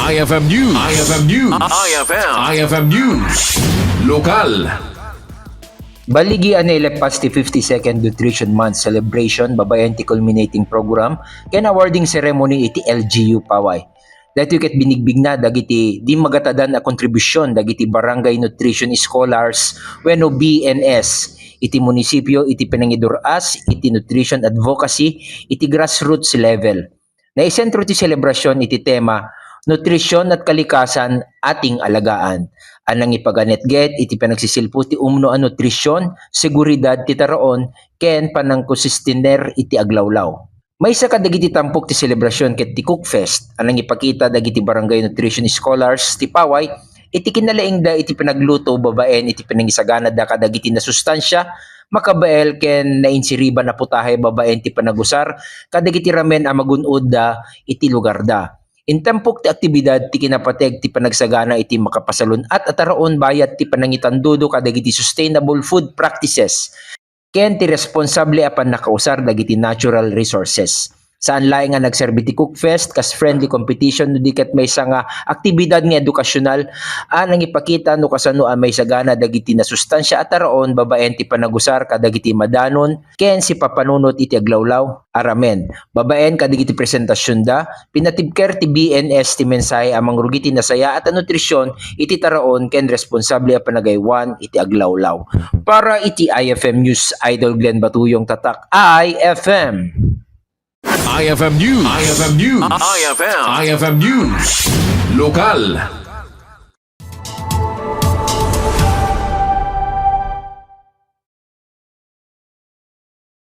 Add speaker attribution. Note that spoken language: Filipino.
Speaker 1: IFM News. IFM News. IFM News. Lokal.
Speaker 2: Baligian na ilepas ti 52nd Nutrition Month celebration babayan ti culminating program ken awarding ceremony iti LGU Paway. Dahito ket binigbig na dagiti di magatadan a kontribusyon dagiti Barangay Nutrition Scholars wenno BNS iti munisipyo iti Pinangiduras iti nutrition advocacy iti grassroots level. Naisentro ti selebrasyon iti tema Nutrisyon at kalikasan ating alagaan. Anang ipaganetget iti panagsisilpo ti umno a nutrisyon, seguridad ti taraon, ken panangkosistiner iti aglawlaw. May isa ka dagiti tampok ti selebrasyon ket ti Cookfest, anang ipakita dagiti Barangay Nutrition Scholars ti Paway, iti kinalaingda iti pinagluto babaen iti pinangisagana da kadagiti na sustansya, makabael ken nainsiriban na putahe babaen ti panagusar, kadagiti ramen a magunod da iti lugar da. Intampok ti aktibidad ti kinapateg ti panagsagana iti makapasalon at ataraon bayat ti panangitandudo kadagiti sustainable food practices ken ti responsable apan nakausar dagiti natural resources. Saan laing nga nagserbi ti Cookfest kas friendly competition no diket may nga aktibidad nga edukasyonal anang ipakita no kasano a may sagana dagiti na sustansya at taraon babaen ti panagusar kadagiti madanon ken si papanunot iti aglawlaw aramen babaen kadagiti presentasyon da pinatibker ti BNS ti mensahe amang rugiti nasaya at nutrisyon iti taraon ken responsable a panagaywan iti aglawlaw. Para iti IFM News, Idol Glenn Batuyong tatak IFM.
Speaker 1: IFM News. IFM News. IFM News. Lokal.